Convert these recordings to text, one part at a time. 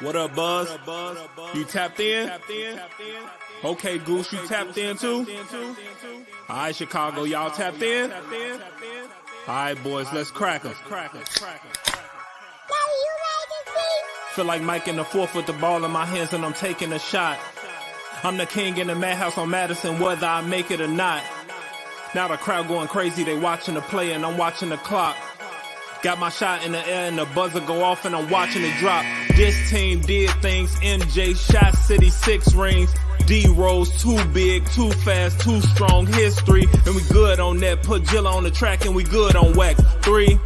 What up, Buzz? You tapped in? Okay, Goose, you tapped in too? All right, Chicago, y'all tapped in? All right, boys, let's crack 'em. Feel like Mike in the fourth with the ball in my hands and I'm taking a shot. I'm the king in the madhouse on Madison, whether I make it or not. Now the crowd going crazy, they watching the play and I'm watching the clock. Got my shot in the air and the buzzer go off and I'm watching it drop. This team did things. MJ shot City 6 rings. D-Rose too big, too fast, too strong. History, and we good on that. Put Jilla on the track and we good on wax. 3,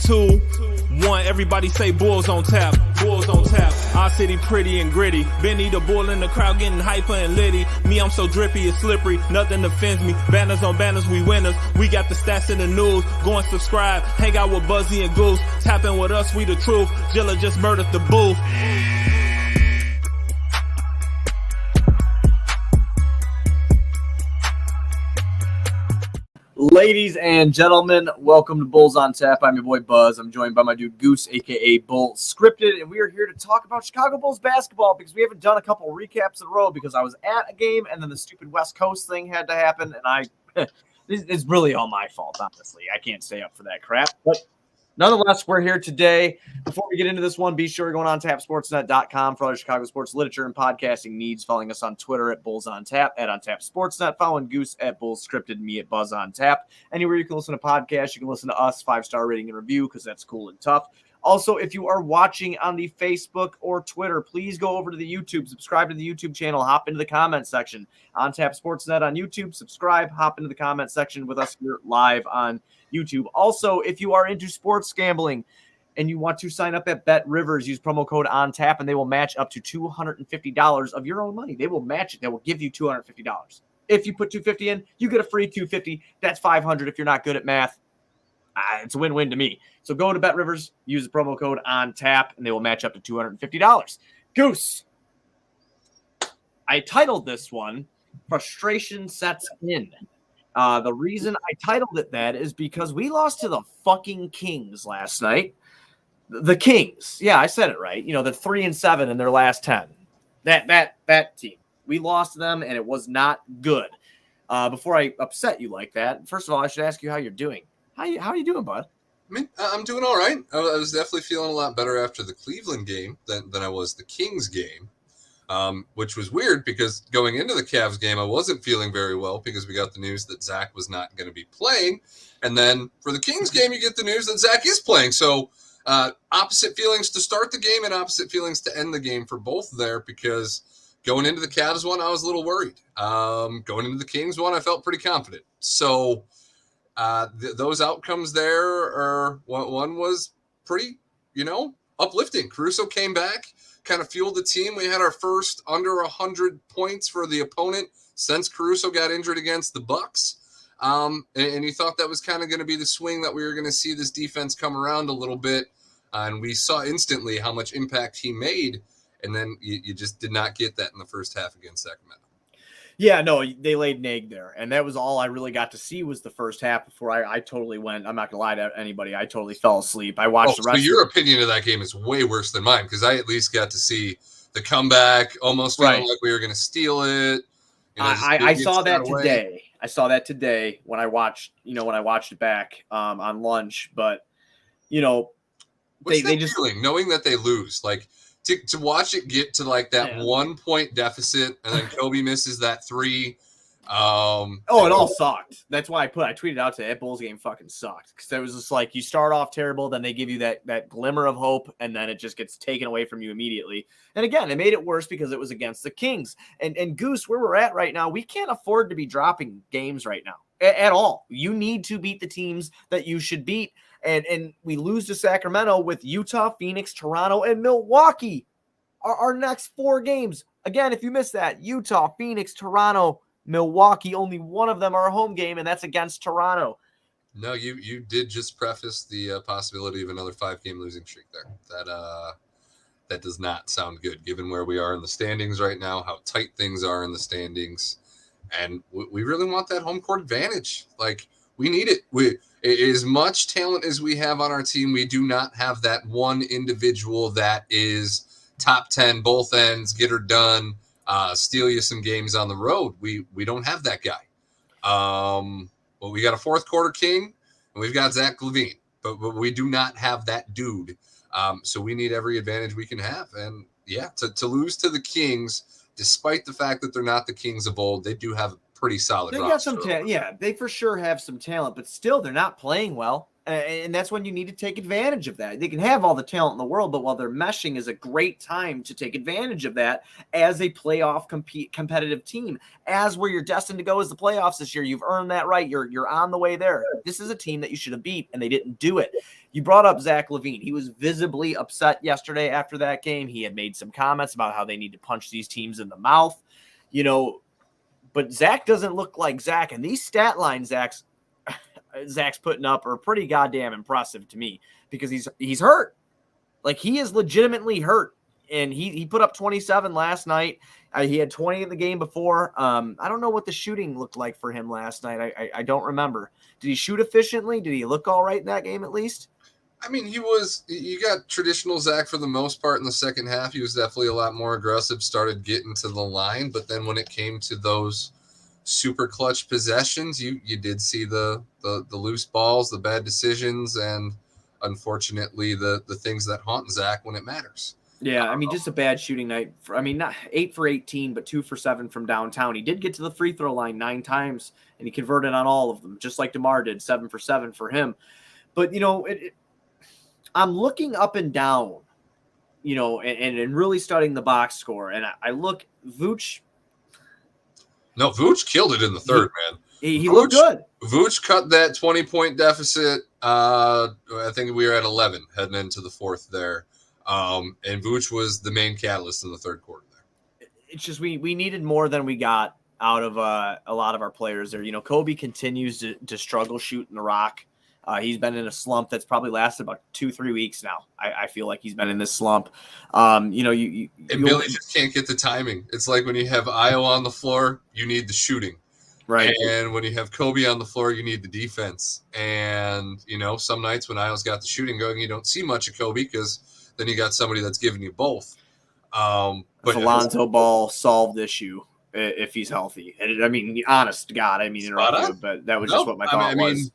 2, 1. Everybody say Bulls on tap. Bulls on tap. Our city pretty and gritty. Benny the bull in the crowd getting hyper and litty. Me, I'm so drippy, it's slippery. Nothing offends me. Banners on banners, we winners. We got the stats in the news. Go and subscribe. Hang out with Buzzy and Goose. Tapping with us, we the truth. Jilla just murdered the booth. Ladies and gentlemen, welcome to Bulls on Tap. I'm your boy Buzz. I'm joined by my dude Goose, aka Bull Scripted, and we are here to talk about Chicago Bulls basketball because we haven't done a couple recaps in a row because I was at a game and then the stupid West Coast thing had to happen, and it's really all my fault, honestly. I can't stay up for that crap, but nonetheless, we're here today. Before we get into this one, be sure you're going on tapsportsnet.com for all your Chicago sports literature and podcasting needs. Following us on Twitter at BullsOnTap, at OnTapSportsNet. Following Goose at BullsScripted, me at BuzzOnTap. Anywhere you can listen to podcasts, you can listen to us, 5-star rating and review because that's cool and tough. Also, if you are watching on the Facebook or Twitter, please go over to the YouTube, subscribe to the YouTube channel, hop into the comment section. On Tap Sportsnet on YouTube, subscribe, hop into the comment section with us here live on YouTube. Also, if you are into sports gambling and you want to sign up at Bet Rivers, use promo code ONTAP and they will match up to $250 of your own money. They will match it. They will give you $250. If you put $250 in, you get a free $250. That's $500 if you're not good at math. It's a win-win to me. So go to Bet Rivers, use the promo code ONTAP, and they will match up to $250. Goose, I titled this one, Frustration Sets In. The reason I titled it that is because we lost to the fucking Kings last night. The Kings. Yeah, I said it right. You know, the 3-7 in their last 10. That team. We lost to them, and it was not good. Before I upset you like that, first of all, I should ask you how you're doing. How are you doing, bud? I mean, I'm doing all right. I was definitely feeling a lot better after the Cleveland game than I was the Kings game, which was weird because going into the Cavs game, I wasn't feeling very well because we got the news that Zach was not going to be playing. And then for the Kings game, you get the news that Zach is playing. So opposite feelings to start the game and opposite feelings to end the game for both there because going into the Cavs one, I was a little worried. Going into the Kings one, I felt pretty confident. So those outcomes there are one was pretty, uplifting. Caruso came back, kind of fueled the team. We had our first under 100 points for the opponent since Caruso got injured against the Bucks. And you thought that was kind of going to be the swing that we were going to see this defense come around a little bit. And we saw instantly how much impact he made. And then you just did not get that in the first half against Sacramento. Yeah, no, they laid an egg there. And that was all I really got to see was the first half before I totally went. I'm not going to lie to anybody. I totally fell asleep. I watched the rest. So your opinion of that game is way worse than mine because I at least got to see the comeback, almost feeling like we were going to steal it. I saw that today. I saw that today when I watched, it back on lunch. But, what's they just feeling knowing that they lose, like to watch it get to like that 1 point deficit and then Kobe misses that 3. It all sucked. That's why I tweeted out today, that Bulls game fucking sucked. Because it was just like you start off terrible, then they give you that glimmer of hope, and then it just gets taken away from you immediately. And again, it made it worse because it was against the Kings. And Goose, where we're at right now, we can't afford to be dropping games right now at all. You need to beat the teams that you should beat. And we lose to Sacramento with Utah, Phoenix, Toronto, and Milwaukee. Our next 4 games. Again, if you missed that, Utah, Phoenix, Toronto, Milwaukee, only one of them are a home game, and that's against Toronto. No, you did just preface the possibility of another 5-game losing streak there. That does not sound good, given where we are in the standings right now, how tight things are in the standings, and we really want that home court advantage. Like, we need it. As much talent as we have on our team, we do not have that one individual that is top 10 both ends, get her done, steal you some games on the road. We don't have that guy. Well, we got a fourth quarter king, and we've got Zach LaVine, but we do not have that dude. So we need every advantage we can have. And yeah, to lose to the Kings, despite the fact that they're not the Kings of old, they do have a pretty solid They roster. got some talent. Yeah, they for sure have some talent, but still they're not playing well. And that's when you need to take advantage of that. They can have all the talent in the world, but while they're meshing is a great time to take advantage of that as a playoff competitive team. As where you're destined to go is the playoffs this year. You've earned that right. You're on the way there. This is a team that you should have beat, and they didn't do it. You brought up Zach LaVine. He was visibly upset yesterday after that game. He had made some comments about how they need to punch these teams in the mouth. But Zach doesn't look like Zach, and these stat lines Zach's putting up are pretty goddamn impressive to me because he's hurt. Like, he is legitimately hurt, and he put up 27 last night. He had 20 in the game before. I don't know what the shooting looked like for him last night. I don't remember. Did he shoot efficiently? Did he look all right in that game at least? I mean, you got traditional Zach for the most part in the second half. He was definitely a lot more aggressive, started getting to the line. But then when it came to those super clutch possessions, you did see the loose balls, the bad decisions, and unfortunately the things that haunt Zach when it matters. Yeah, I mean, just a bad shooting night. Not 8 for 18, but 2 for 7 from downtown. He did get to the free throw line 9 times, and he converted on all of them, just like DeMar did, 7 for 7 for him. But, I'm looking up and down, and really studying the box score. And I look, Vooch. No, Vooch killed it in the third, man. He looked good. Vooch cut that 20-point deficit. I think we were at 11 heading into the fourth there. And Vooch was the main catalyst in the third quarter there. It's just we needed more than we got out of a lot of our players there. Kobe continues to struggle shooting the rock. He's been in a slump that's probably lasted about 2-3 weeks now. I feel like he's been in this slump. And Billy just can't get the timing. It's like when you have Io on the floor, you need the shooting. Right. And when you have Kobe on the floor, you need the defense. And, some nights when Io's got the shooting going, you don't see much of Kobe because then you got somebody that's giving you both. But Alonzo Ball solved the issue if he's healthy. And I mean, honest to God, but that was just what my thought was.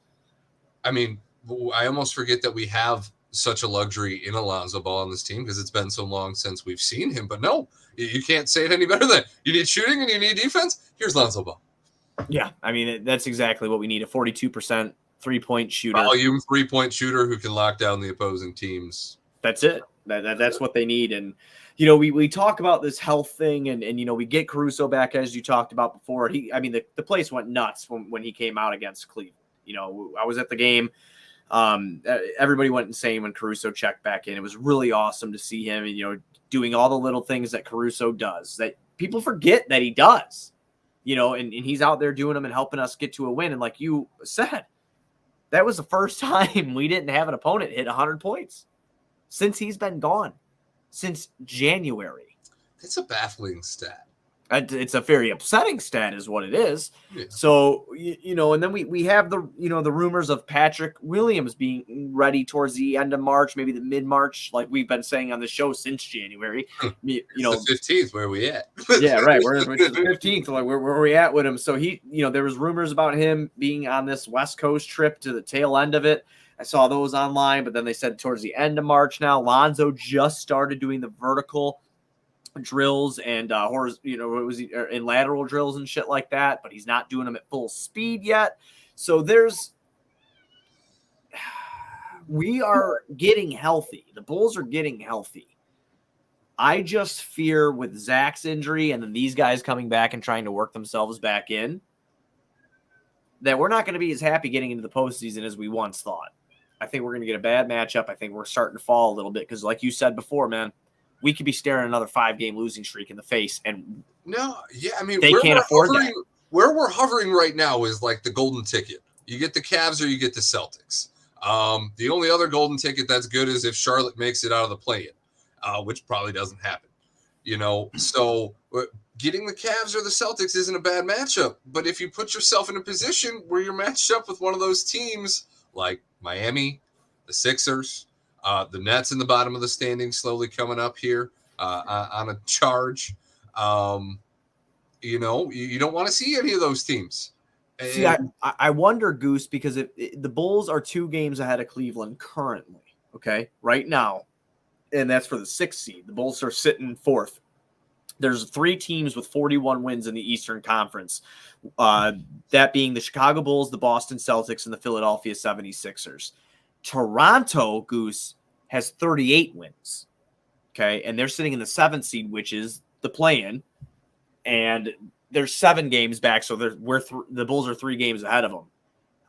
I almost forget that we have such a luxury in Alonzo Ball on this team because it's been so long since we've seen him. But no, you can't say it any better than you need shooting and you need defense. Here's Alonzo Ball. Yeah, I mean, that's exactly what we need, a 42% three-point shooter. Volume three-point shooter who can lock down the opposing teams. That's it. That's what they need. And, we talk about this health thing and we get Caruso back, as you talked about before. The place went nuts when he came out against Cleveland. I was at the game. Everybody went insane when Caruso checked back in. It was really awesome to see him, doing all the little things that Caruso does that people forget that he does, and he's out there doing them and helping us get to a win. And like you said, that was the first time we didn't have an opponent hit 100 points since he's been gone, since January. It's a baffling stat. It's a very upsetting stat is what it is. Yeah. So, and then we have the rumors of Patrick Williams being ready towards the end of March, maybe the mid-March, like we've been saying on the show since January. The 15th, where are we at? Yeah, right. We're the 15th. Like where are we at with him? So there was rumors about him being on this West Coast trip to the tail end of it. I saw those online, but then they said towards the end of March now. Lonzo just started doing the vertical drills and in lateral drills and shit like that, but he's not doing them at full speed yet. So we are getting healthy. The Bulls are getting healthy. I just fear with Zach's injury and then these guys coming back and trying to work themselves back in that we're not going to be as happy getting into the postseason as we once thought. I think we're going to get a bad matchup. I think we're starting to fall a little bit because like you said before, man, we could be staring another 5-game losing streak in the face. And they can't afford that. Where we're hovering right now is like the golden ticket. You get the Cavs or you get the Celtics. The only other golden ticket that's good is if Charlotte makes it out of the play-in, which probably doesn't happen. So getting the Cavs or the Celtics isn't a bad matchup. But if you put yourself in a position where you're matched up with one of those teams like Miami, the Sixers, the Nets in the bottom of the standings slowly coming up here. on a charge. You know, you don't want to see any of those teams. See, I wonder, Goose, because the Bulls are 2 games ahead of Cleveland currently, okay, right now, and that's for the 6th seed. The Bulls are sitting 4th. There's 3 teams with 41 wins in the Eastern Conference, that being the Chicago Bulls, the Boston Celtics, and the Philadelphia 76ers. Toronto, Goose, has 38 wins, okay, and they're sitting in the 7th seed, which is the play-in, and they're 7 games back, so the Bulls are 3 games ahead of them.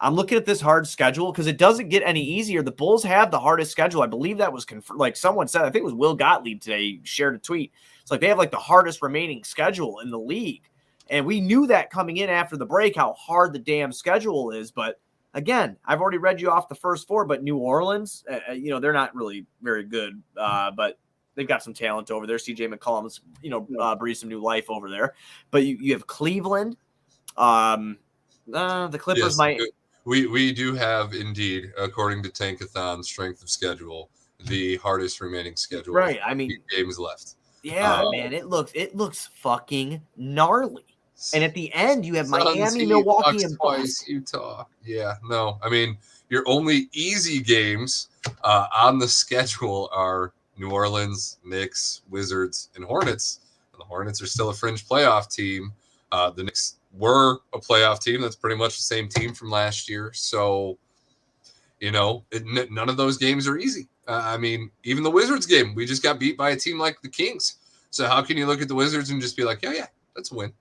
I'm looking at this hard schedule because it doesn't get any easier. The Bulls have the hardest schedule. I believe that was confirmed. Like someone said, I think it was Will Gottlieb today shared a tweet. It's like they have like the hardest remaining schedule in the league. And we knew that coming in after the break, how hard the damn schedule is. But again, I've already read you off the first 4, but New Orleans, they're not really very good, but they've got some talent over there. CJ McCollum's, breathed some new life over there. But you have Cleveland. The Clippers might. We do have, indeed, according to Tankathon, strength of schedule, the hardest remaining schedule. Right. I mean, 8 games left. Yeah, man. It looks fucking gnarly. And at the end, you have Miami, Milwaukee, and twice, Utah. Yeah, no. I mean, your only easy games on the schedule are New Orleans, Knicks, Wizards, and Hornets. And the Hornets are still a fringe playoff team. The Knicks were a playoff team. That's pretty much the same team from last year. So, none of those games are easy. I mean, even the Wizards game, we just got beat by a team like the Kings. So how can you look at the Wizards and just be like, yeah, that's a win?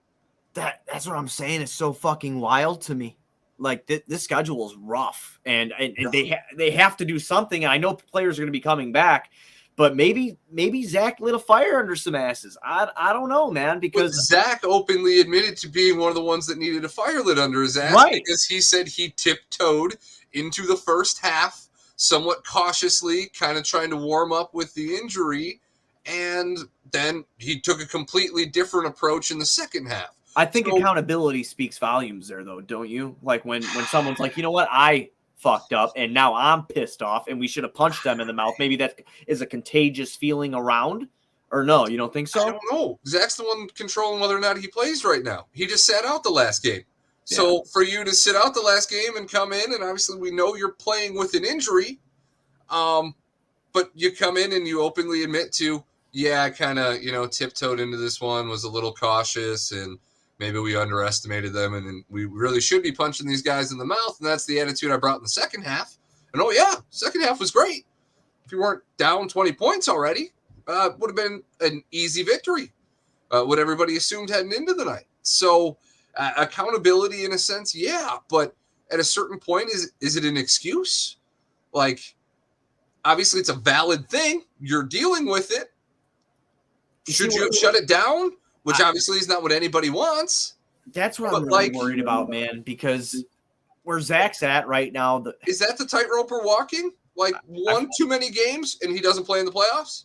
That's what I'm saying. It's so fucking wild to me. Like this schedule is rough, and they have to do something. And I know players are going to be coming back, but maybe Zach lit a fire under some asses. I don't know, man, because Zach openly admitted to being one of the ones that needed a fire lit under his ass, right? Because he said he tiptoed into the first half somewhat cautiously, kind of trying to warm up with the injury, and then he took a completely different approach in the second half. I think accountability speaks volumes there, though, don't you? Like when someone's like, you know what, I fucked up, and now I'm pissed off, and we should have punched them in the mouth. Maybe that is a contagious feeling around, or no, you don't think so? I don't know. Zach's the one controlling whether or not he plays right now. He just sat out the last game. Yeah. So for you to sit out the last game and come in, and obviously we know you're playing with an injury, but you come in and you openly admit to, I kind of, tiptoed into this one, was a little cautious, and maybe we underestimated them, and we really should be punching these guys in the mouth, and that's the attitude I brought in the second half. And second half was great. If you weren't down 20 points already, would have been an easy victory, what everybody assumed heading into the night. So accountability in a sense, but at a certain point, is it an excuse? Like, obviously it's a valid thing. You're dealing with it. Should you have shut it down? Which obviously is not what anybody wants. That's what I'm really worried about, man, because where Zach's at right now. Is that the tightrope we're walking? Like too many games and he doesn't play in the playoffs?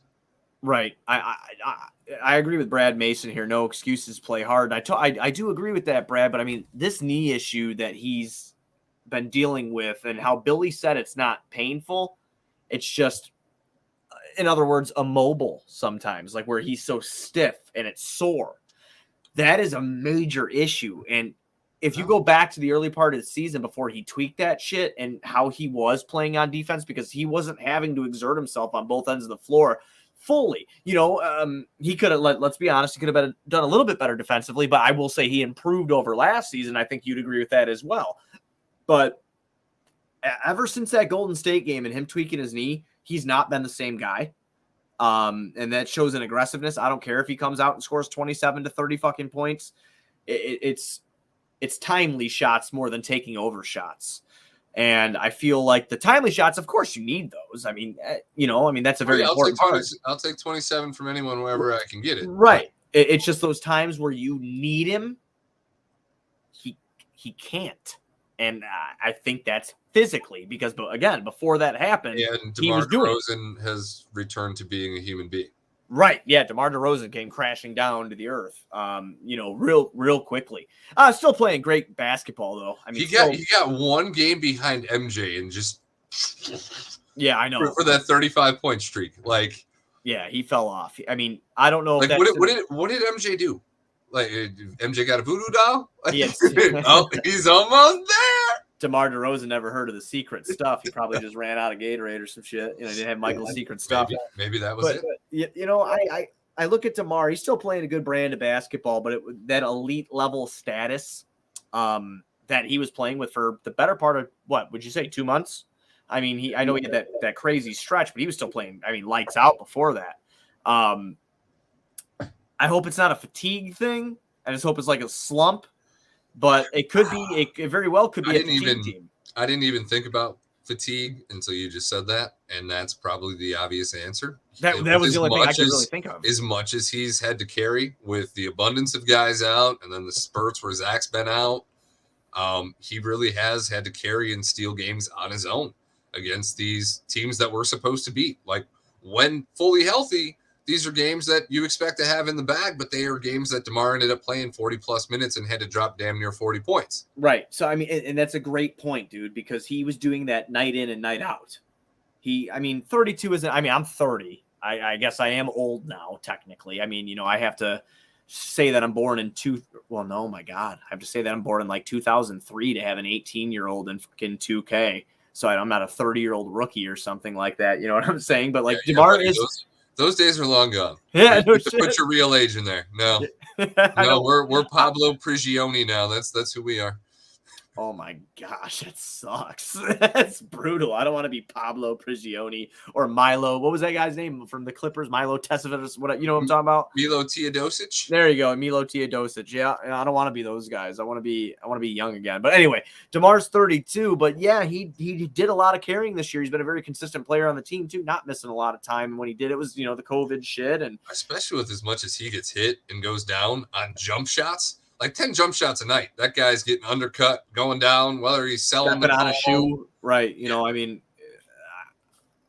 Right. I agree with Brad Mason here. No excuses, play hard. I do agree with that, Brad, but I mean, this knee issue that he's been dealing with and how Billy said it's not painful. It's just, in other words, immobile sometimes, like where he's so stiff and it's sore. That is a major issue. And if you go back to the early part of the season before he tweaked that shit and how he was playing on defense, because he wasn't having to exert himself on both ends of the floor fully, he could have, let's be honest, he could have done a little bit better defensively, but I will say he improved over last season. I think you'd agree with that as well. But ever since that Golden State game and him tweaking his knee, he's not been the same guy. And that shows an aggressiveness. I don't care if he comes out and scores 27 to 30 fucking points. It's timely shots more than taking over shots. And I feel like the timely shots, of course you need those. I mean, that's a very important part. I'll take 27 from anyone wherever I can get it. Right. It's just those times where you need him. He can't. And I think that's physically because, again, before that happened, DeMar DeRozan has returned to being a human being. Right. Yeah. DeMar DeRozan came crashing down to the earth, real quickly. Still playing great basketball, though. I mean, he got one game behind MJ and just I know for that 35-point streak. Like, Yeah, he fell off. I mean, I don't know if Like, that's what did MJ do? Like, MJ got a voodoo doll? Oh, he's almost there. DeMar DeRozan never heard of the secret stuff. He probably just ran out of Gatorade or some shit. He didn't have Michael's secret stuff. Maybe that was it. I look at DeMar. He's still playing a good brand of basketball, but that elite level status that he was playing with for the better part of, what would you say, 2 months? I mean, I know he had that crazy stretch, but he was still playing, lights out before that. I hope it's not a fatigue thing. I just hope it's like a slump, but it could be, it very well could be a fatigue team. I didn't even think about fatigue until you just said that, and that's probably the obvious answer. That was the only thing I could really think of. As much as he's had to carry with the abundance of guys out, and then the spurts where Zach's been out, he really has had to carry and steal games on his own against these teams that we're supposed to beat. Like, when fully healthy, these are games that you expect to have in the bag, but they are games that DeMar ended up playing 40-plus minutes and had to drop damn near 40 points. Right. So, I mean, and that's a great point, dude, because he was doing that night in and night out. 32 isn't – I'm 30. I guess I am old now, technically. I mean, I have to say that I'm born in no, my God. I have to say that I'm born in, like, 2003 to have an 18-year-old in fucking 2K. So I'm not a 30-year-old rookie or something like that. You know what I'm saying? But, like, DeMar is – those days are long gone. Yeah, no shit. Put your real age in there. No, we're Pablo Prigioni now. That's who we are. Oh my gosh, that sucks. That's brutal. I don't want to be Pablo Prigioni or Milo. What was that guy's name from the Clippers? Milo Tesavicus. What I'm talking about? Milo Teodosic. There you go, Milo Teodosic. Yeah, I don't want to be those guys. I want to be young again. But anyway, DeMar's 32. But yeah, he did a lot of carrying this year. He's been a very consistent player on the team too, not missing a lot of time. And when he did, it was the COVID shit, and especially with as much as he gets hit and goes down on jump shots. Like 10 jump shots a night. That guy's getting undercut, going down, whether he's selling the on a shoe. Right. I mean,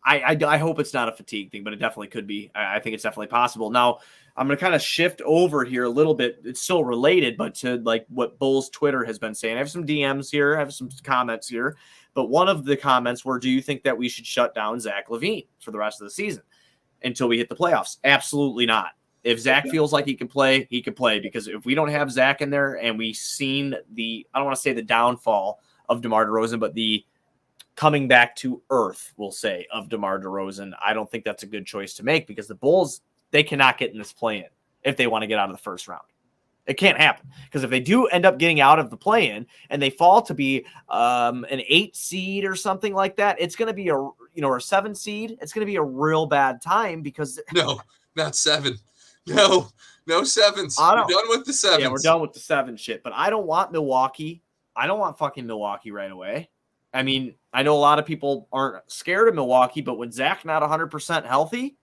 I hope it's not a fatigue thing, but it definitely could be. I think it's definitely possible. Now, I'm going to kind of shift over here a little bit. It's still related, but to like what Bulls Twitter has been saying. I have some DMs here. I have some comments here. But one of the comments were, do you think that we should shut down Zach LaVine for the rest of the season until we hit the playoffs? Absolutely not. If Zach feels like he can play, he can play. Because if we don't have Zach in there and we've seen I don't want to say the downfall of DeMar DeRozan, but the coming back to earth, we'll say, of DeMar DeRozan, I don't think that's a good choice to make because the Bulls, they cannot get in this play-in if they want to get out of the first round. It can't happen because if they do end up getting out of the play-in and they fall to be an 8 seed or something like that, it's going to be or a 7 seed. It's going to be a real bad time because no, not 7. No 7s. We're done with the 7s. Yeah, we're done with the 7 shit. But I don't want Milwaukee. I don't want fucking Milwaukee right away. I mean, I know a lot of people aren't scared of Milwaukee, but when Zach's not 100% healthy,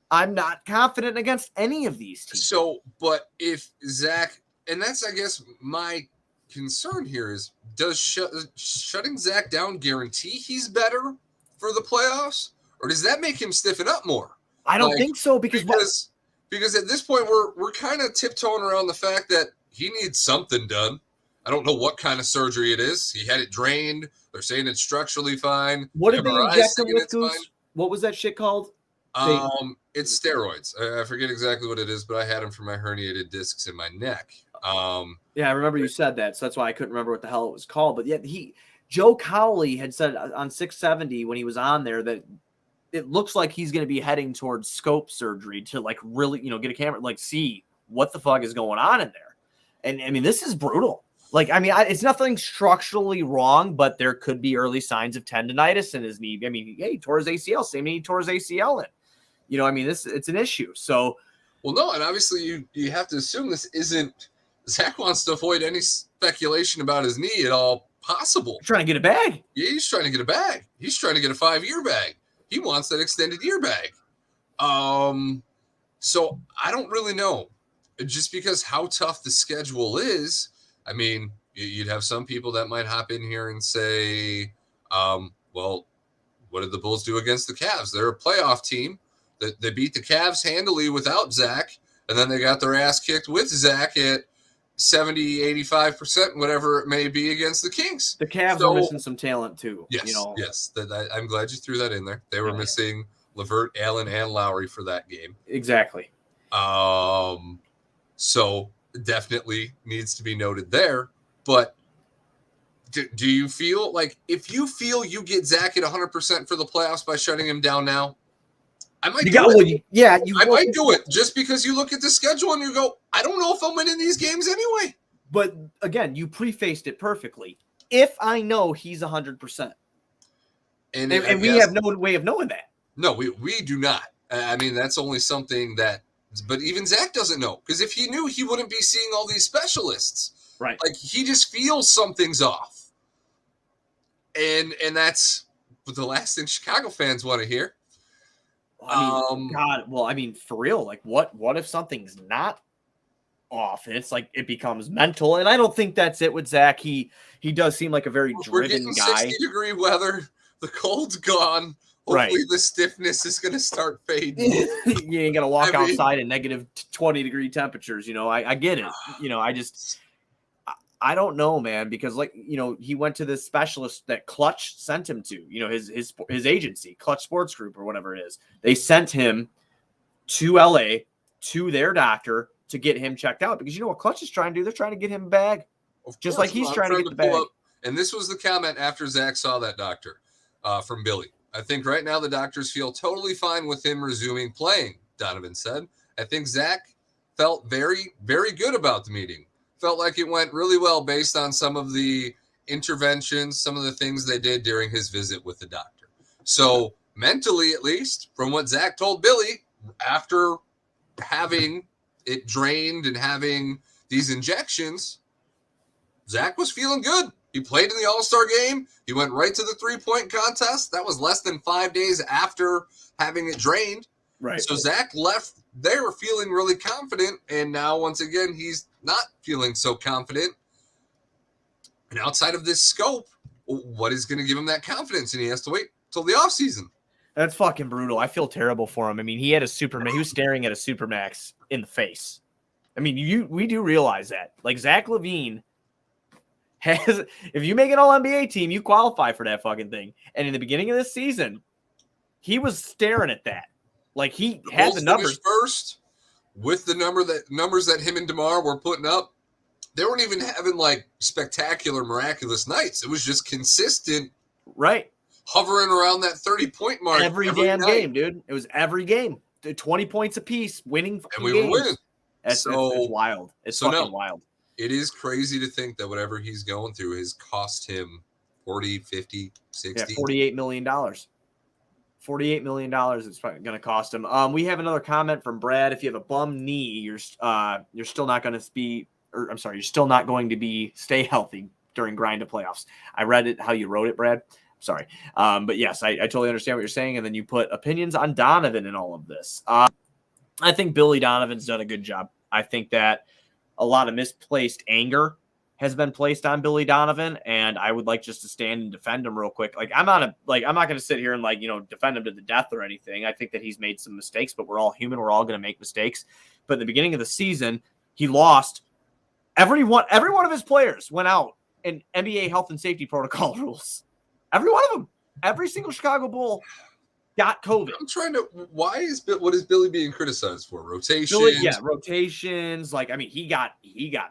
I'm not confident against any of these teams. So, but if Zach, and that's, I guess, my concern here is, does shutting Zach down guarantee he's better for the playoffs? Or does that make him stiffen up more? I don't think so because at this point we're kind of tiptoeing around the fact that he needs something done. I don't know what kind of surgery it is. He had it drained. They're saying it's structurally fine. What did they inject him with, Goose? What was that shit called? It's steroids. I forget exactly what it is, but I had them for my herniated discs in my neck. Yeah, I remember you said that, so that's why I couldn't remember what the hell it was called. But yeah, Joe Cowley had said on 670 when he was on there that it looks like he's going to be heading towards scope surgery to like really, get a camera, like see what the fuck is going on in there. And I mean, this is brutal. Like, I mean, it's nothing structurally wrong, but there could be early signs of tendonitis in his knee. I mean, he tore his ACL, same knee he tore his ACL in. I mean, it's an issue. So, well, no, and obviously you have to assume this isn't. Zach wants to avoid any speculation about his knee at all possible. Trying to get a bag. Yeah, he's trying to get a bag. He's trying to get a 5-year bag. He wants that extended year bag. So I don't really know. Just because how tough the schedule is, I mean, you'd have some people that might hop in here and say, well, what did the Bulls do against the Cavs? They're a playoff team. They beat the Cavs handily without Zach, and then they got their ass kicked with Zach at 70, 85%, whatever it may be, against the Kings. The Cavs are missing some talent too. Yes, yes. I'm glad you threw that in there. They were missing Levert, Allen, and Lowry for that game. Exactly. So definitely needs to be noted there. But do you feel like if you feel you get Zach at 100% for the playoffs by shutting him down now, I might do it. I might do it just because you look at the schedule and you go, I don't know if I'm winning these games anyway. But again, you prefaced it perfectly. If I know he's 100%. And we have no way of knowing that. No, we do not. I mean, that's only something that, but even Zach doesn't know. Because if he knew, he wouldn't be seeing all these specialists. Right. Like, he just feels something's off. And that's the last thing Chicago fans want to hear. I mean, God, well, I mean, for real, like, what if something's not off? It's like it becomes mental, and I don't think that's it with Zach. He does seem like a very driven guy. 60-degree weather, the cold's gone. Hopefully the stiffness is going to start fading. You ain't gonna walk outside in negative 20-degree temperatures. I get it. I don't know, man, because he went to this specialist that Clutch sent him to, his agency, Clutch Sports Group or whatever it is. They sent him to LA to their doctor to get him checked out because what Clutch is trying to do? They're trying to get him a bag, just like he's trying to get the bag. And this was the comment after Zach saw that doctor from Billy. I think right now the doctors feel totally fine with him resuming playing, Donovan said. I think Zach felt very, very good about the meeting. Felt like it went really well based on some of the interventions, some of the things they did during his visit with the doctor. So mentally, at least, from what Zach told Billy, after having it drained and having these injections, Zach was feeling good. He played in the All-Star game. He went right to the three-point contest. That was less than 5 days after having it drained. Right. So Zach left there feeling really confident, and now, once again, he's not feeling so confident. And outside of this scope, what is going to give him that confidence? And he has to wait till the offseason. That's fucking brutal. I feel terrible for him. I mean, he had he was staring at a Supermax in the face. I mean, we do realize that. Like, Zach LaVine has, if you make an All-NBA team, you qualify for that fucking thing. And in the beginning of this season, he was staring at that. Like, he had the numbers first with the numbers that him and DeMar were putting up. They weren't even having like spectacular, miraculous nights. It was just consistent, right? Hovering around that 30-point mark every damn night. Game, dude. It was every game, 20 points apiece, winning. And we were winning. It's wild. It's fucking wild. It is crazy to think that whatever he's going through has cost him 40, 50, 60. Yeah, $48 million. $48 million it's going to cost him. We have another comment from Brad. If you have a bum knee, you're still not going to be, or I'm sorry, you're still not going to stay healthy during grind of playoffs. I read it how you wrote it, Brad. Sorry. But yes, I totally understand what you're saying. And then you put opinions on Donovan in all of this. I think Billy Donovan's done a good job. I think that a lot of misplaced anger has been placed on Billy Donovan, and I would like just to stand and defend him real quick. Like, I'm not going to sit here and defend him to the death or anything. I think that he's made some mistakes, but we're all human. We're all going to make mistakes. But at the beginning of the season, he lost. Every one of his players went out in NBA health and safety protocol rules. Every one of them. Every single Chicago Bull got COVID. I'm trying to. What is Billy being criticized for? Rotations. Rotations. Like, I mean, he got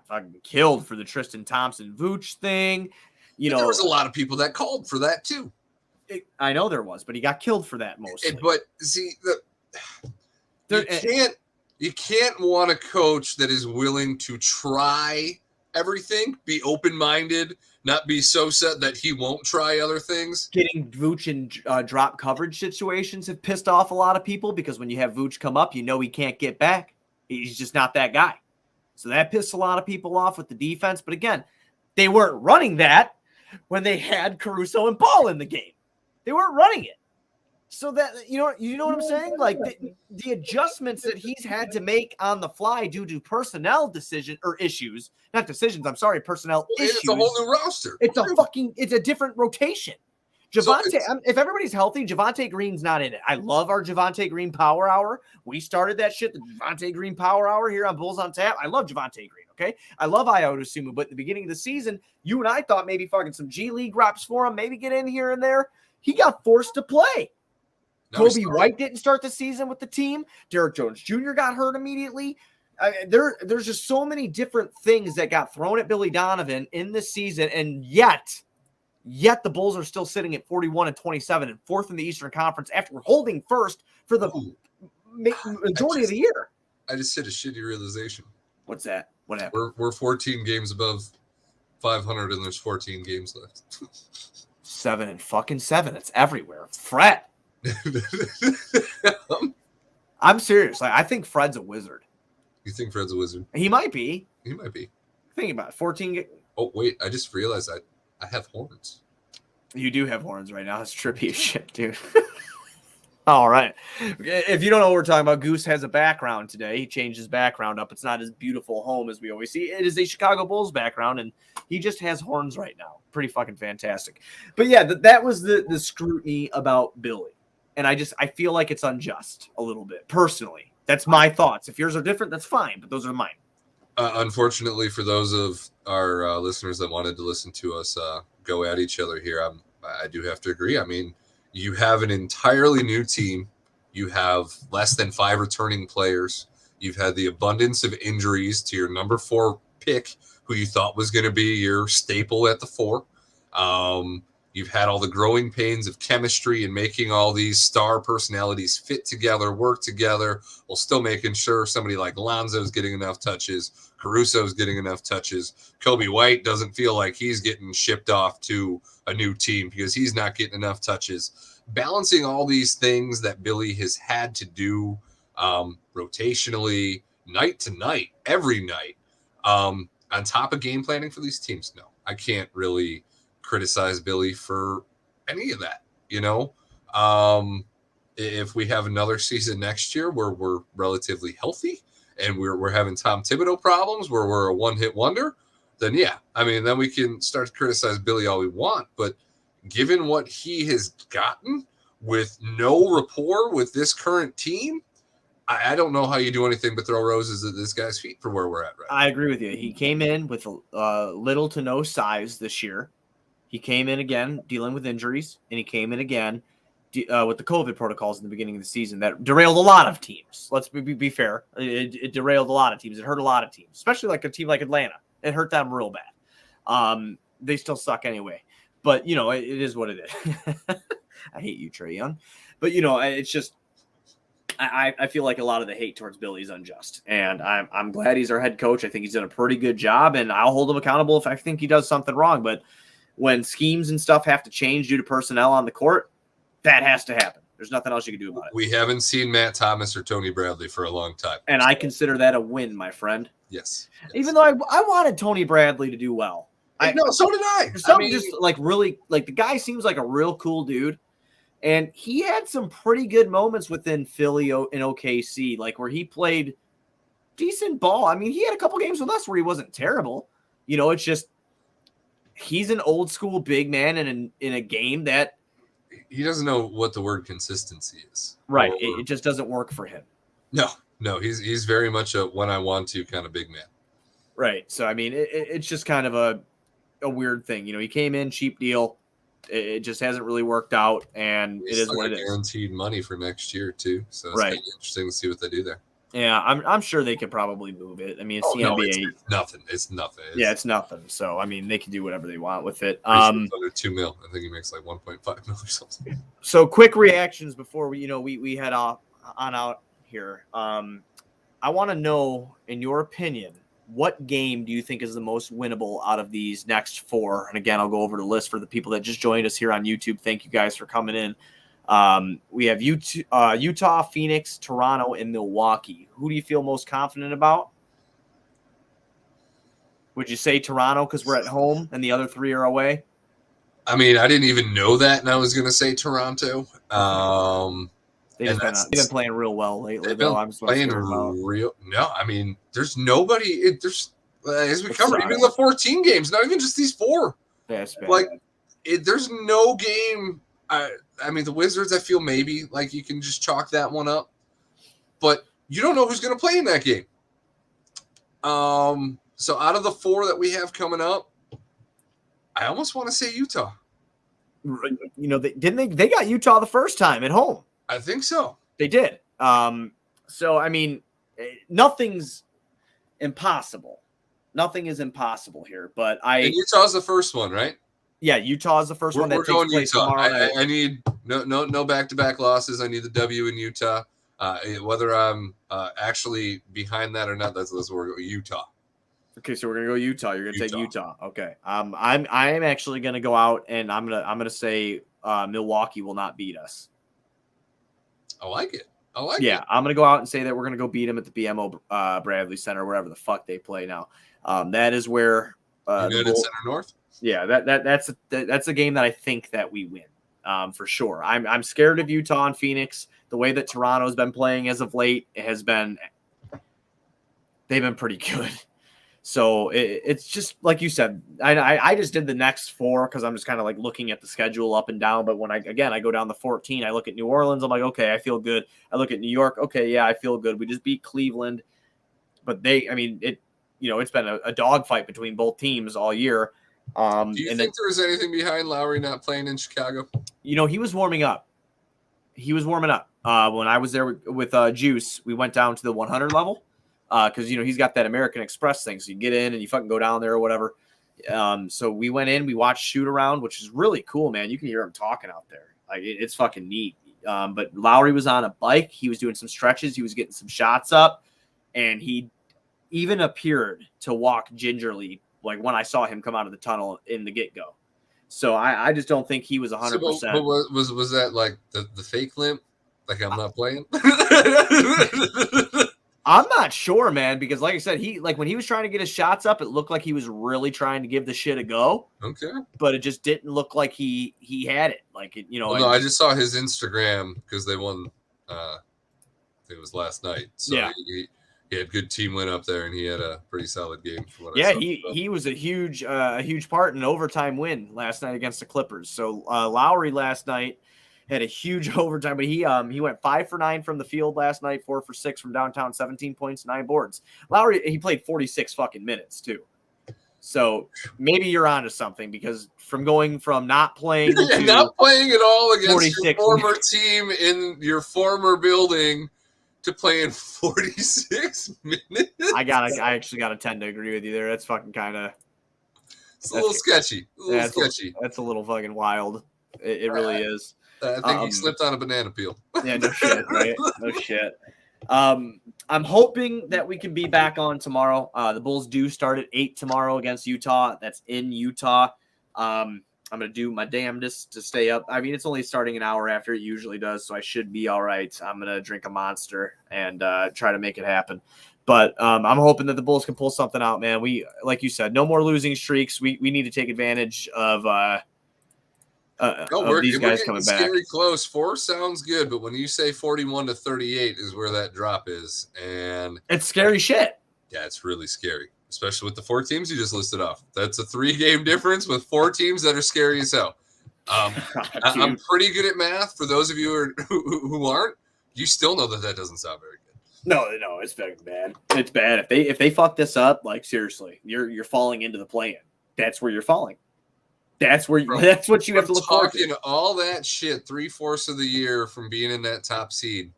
fucking killed for the Tristan Thompson Vooch thing. There was a lot of people that called for that too. I know there was, but he got killed for that mostly. But see, you can't want a coach that is willing to try everything, be open-minded, not be so set that he won't try other things. Getting Vooch in drop coverage situations have pissed off a lot of people because when you have Vooch come up, he can't get back. He's just not that guy. So that pissed a lot of people off with the defense. But again, they weren't running that when they had Caruso and Paul in the game. They weren't running it. So that, you know what I'm saying? Like the adjustments that he's had to make on the fly due to personnel issues, not decisions. I'm sorry, personnel issues. It's a whole new roster. It's a different rotation. If everybody's healthy, Javonte Green's not in it. I love our Javonte Green Power Hour. We started that shit, the Javonte Green Power Hour here on Bulls on Tap. I love Javonte Green, okay? I love Ayo Dosunmu, but at the beginning of the season, you and I thought maybe fucking some G League reps for him, maybe get in here and there. He got forced to play. Kobe White didn't start the season with the team. Derrick Jones Jr. got hurt immediately. There's just so many different things that got thrown at Billy Donovan in this season, and yet the Bulls are still sitting at 41-27 and fourth in the Eastern Conference after holding first for the majority of the year. I just hit a shitty realization. What's that? What happened? We're 14 games above 500, and there's 14 games left. 7-7. It's everywhere. Fred. I'm serious. I think Fred's a wizard. You think Fred's a wizard? He might be. He might be. Think about it. 14. Oh, wait. I just realized I have horns. You do have horns right now. That's trippy as shit, dude. All right. If you don't know what we're talking about, Goose has a background today. He changed his background up. It's not his beautiful home as we always see. It is a Chicago Bulls background, and he just has horns right now. Pretty fucking fantastic. But yeah, that was the scrutiny about Billy. And I feel like it's unjust a little bit, personally. That's my thoughts. If yours are different, that's fine, but those are mine. Unfortunately, for those of our listeners that wanted to listen to us go at each other here, I do have to agree. I mean, you have an entirely new team. You have less than 5 returning players. You've had the abundance of injuries to your number 4 pick, who you thought was going to be your staple at the 4. You've had all the growing pains of chemistry and making all these star personalities fit together, work together, while still making sure somebody like Lonzo's getting enough touches, Caruso's getting enough touches. Kobe White doesn't feel like he's getting shipped off to a new team because he's not getting enough touches. Balancing all these things that Billy has had to do rotationally, night to night, every night, on top of game planning for these teams. No, I can't really criticize Billy for any of that. If we have another season next year where we're relatively healthy and we're having Tom Thibodeau problems, where we're a one-hit wonder, then yeah, I mean, then we can start to criticize Billy all we want. But given what he has gotten with no rapport with this current team, I don't know how you do anything but throw roses at this guy's feet for where we're at right now. I agree with you. He came in with little to no size this year. He came in again dealing with injuries, and he came in again with the COVID protocols in the beginning of the season that derailed a lot of teams. Let's be fair. It derailed a lot of teams. It hurt a lot of teams, especially like a team like Atlanta. It hurt them real bad. They still suck anyway. But, it is what it is. I hate you, Trae Young. But, it's just I feel like a lot of the hate towards Billy is unjust. And I'm glad he's our head coach. I think he's done a pretty good job, and I'll hold him accountable if I think he does something wrong. But when schemes and stuff have to change due to personnel on the court, that has to happen. There's nothing else you can do about it. We haven't seen Matt Thomas or Tony Bradley for a long time. And I consider that a win, my friend. Yes. Even though I wanted Tony Bradley to do well. No, so did I. Just like really, like the guy seems like a real cool dude. And he had some pretty good moments within Philly and OKC, like where he played decent ball. I mean, he had a couple games with us where he wasn't terrible. It's just he's an old school big man in a game that he doesn't know what the word consistency is. Right. It just doesn't work for him. No, he's very much a when I want to kind of big man. Right. So, I mean, it's just kind of a weird thing. He came in, cheap deal. It just hasn't really worked out, and it is what it is. Guaranteed money for next year, too. So it's right. kind of interesting to see what they do there. Yeah, I'm sure they could probably move it. I mean, it's the NBA. It's nothing. It's nothing. It's nothing. So, I mean, they can do whatever they want with it. Under $2 million. I think he makes like 1.5 million or something. So, quick reactions before we head off on out here. I want to know, in your opinion, what game do you think is the most winnable out of these next 4? And again, I'll go over the list for the people that just joined us here on YouTube. Thank you guys for coming in. We have Utah, Phoenix, Toronto, and Milwaukee. Who do you feel most confident about? Would you say Toronto because we're at home and the other 3 are away? I mean, I didn't even know that, and I was going to say Toronto. They've been playing real well lately. They've been playing real. No, I mean, there's nobody. There's as we covered, even the 14 games, not even just these 4. That's bad. Like, there's no game. I mean, the Wizards, I feel maybe like you can just chalk that one up, but you don't know who's going to play in that game. So out of the 4 that we have coming up, I almost want to say Utah. They got Utah the first time at home. I think so. They did. So I mean, nothing's impossible. Nothing is impossible here. But And Utah's the first one, right? yeah, Utah is the first one that We're takes going place Utah. tomorrow night. I need no back-to-back losses. I need the W in Utah. Whether I'm actually behind that or not, that's where we're going. Utah. Okay, so we're gonna go Utah. You're gonna take Utah. Okay. I am actually gonna go out and I'm gonna say Milwaukee will not beat us. I like it. I like it. Yeah, I'm gonna go out and say that we're gonna go beat them at the BMO Bradley Center, wherever the fuck they play now. That is where United Center North. Yeah, that's a game that I think that we win for sure. I'm scared of Utah and Phoenix. The way that Toronto's been playing as of late they've been pretty good. So it's just like you said. I just did the next 4 because I'm just kind of like looking at the schedule up and down. But when I go down the 14, I look at New Orleans. I'm like, okay, I feel good. I look at New York. Okay, yeah, I feel good. We just beat Cleveland, but it's been a dogfight between both teams all year. Do you think there was anything behind Lowry not playing in Chicago? He was warming up. When I was there with Juice, we went down to the 100 level because he's got that American Express thing. So you get in and you fucking go down there or whatever. So we went in, we watched shoot around, which is really cool, man. You can hear him talking out there. Like it's fucking neat. But Lowry was on a bike. He was doing some stretches. He was getting some shots up, and he even appeared to walk gingerly, like when I saw him come out of the tunnel in the get-go. So I just don't think he was 100%. But was that like the fake limp? Like I'm not playing? I'm not sure, man, because like I said, when he was trying to get his shots up, it looked like he was really trying to give the shit a go. Okay. But it just didn't look like he had it. Like, I just saw his Instagram because they won, I think it was last night. So yeah. He had good team win up there, and he had a pretty solid game. He was a huge part in an overtime win last night against the Clippers. So Lowry last night had a huge overtime, but he went 5 for 9 from the field last night, 4 for 6 from downtown, 17 points, 9 boards. Lowry, he played 46 fucking minutes too. So maybe you're onto something because from going from not playing to not playing at all against your former team in your former building to playing 46 minutes. I actually got to tend to agree with you there. That's fucking kind of. It's a little sketchy. That's a little fucking wild. It really is. I think he slipped on a banana peel. Yeah, no shit, right? No shit. I'm hoping that we can be back on tomorrow. The Bulls do start at 8 tomorrow against Utah. That's in Utah. I'm going to do my damnedest to stay up. I mean, it's only starting an hour after it usually does, so I should be all right. I'm going to drink a Monster and try to make it happen. But I'm hoping that the Bulls can pull something out, man. We, like you said, no more losing streaks. We need to take advantage of these guys coming back. Scary close. 4 sounds good, but when you say 41-38 is where that drop is, and it's scary shit. Yeah, it's really scary, especially with the 4 teams you just listed off. That's a 3-game difference with 4 teams that are scary as hell. I'm pretty good at math. For those of you who aren't, you still know that doesn't sound very good. No, it's fucking bad. It's bad. If they fuck this up, like seriously, you're falling into the play-in. That's where you're falling. That's what you have to look forward to. Talking all that shit 3/4 of the year from being in that top seed,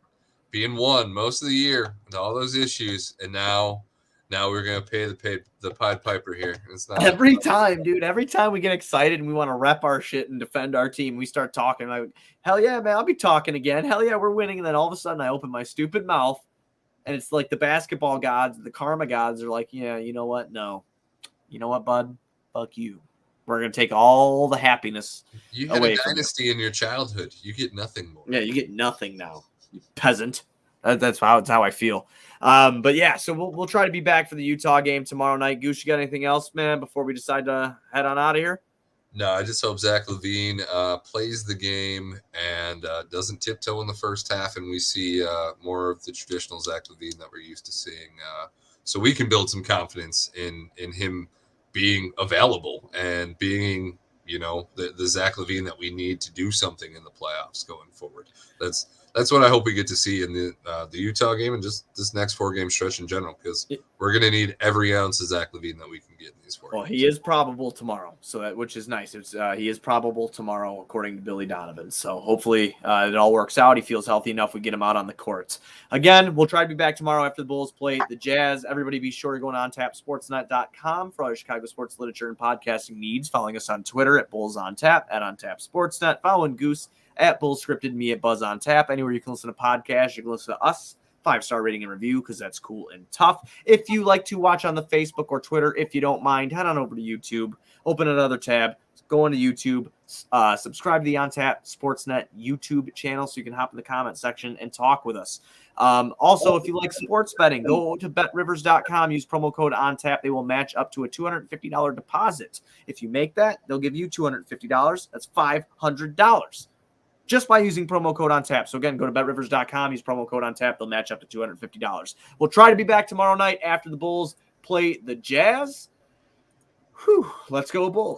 being 1 most of the year, and all those issues, and now we're gonna pay the Pied Piper here. It's not every time, dude. Every time we get excited and we want to rep our shit and defend our team, we start talking like, hell yeah, man, I'll be talking again. Hell yeah, we're winning. And then all of a sudden, I open my stupid mouth, and it's like the basketball gods, the karma gods are like, yeah, you know what? No, you know what, bud? Fuck you. We're going to take all the happiness you had away a dynasty in your childhood. You get nothing more. Yeah, you get nothing now, you peasant. That's how I feel. But yeah, so we'll try to be back for the Utah game tomorrow night. Goose, you got anything else, man, before we decide to head on out of here? No, I just hope Zach LaVine plays the game and doesn't tiptoe in the first half, and we see more of the traditional Zach LaVine that we're used to seeing, so we can build some confidence in him being available and being, the Zach LaVine that we need to do something in the playoffs going forward. That's what I hope we get to see in the Utah game and just this next 4-game stretch in general, because we're going to need every ounce of Zach LaVine that we can getting these for Well, you. he is probable tomorrow, which is nice. He is probable tomorrow, according to Billy Donovan. So hopefully it all works out. He feels healthy enough. We get him out on the courts. Again, we'll try to be back tomorrow after the Bulls play the Jazz. Everybody be sure to go to ontapsportsnet.com for all your Chicago sports literature and podcasting needs. Following us on Twitter at BullsOnTap, at OnTapSportsNet. Following Goose at BullsScripted, me at BuzzOnTap. Anywhere you can listen to podcasts, you can listen to us. 5-star rating and review, because that's cool and tough. If you like to watch on the Facebook or Twitter, if you don't mind, head on over to YouTube, open another tab, go into YouTube, subscribe to the OnTap Sportsnet YouTube channel so you can hop in the comment section and talk with us. Also, if you like sports betting, go to betrivers.com, use promo code ONTAP. They will match up to a $250 deposit. If you make that, they'll give you $250. That's $500. Just by using promo code ONTAP. So again, go to betrivers.com, use promo code ONTAP. They'll match up to $250. We'll try to be back tomorrow night after the Bulls play the Jazz. Let's go Bulls.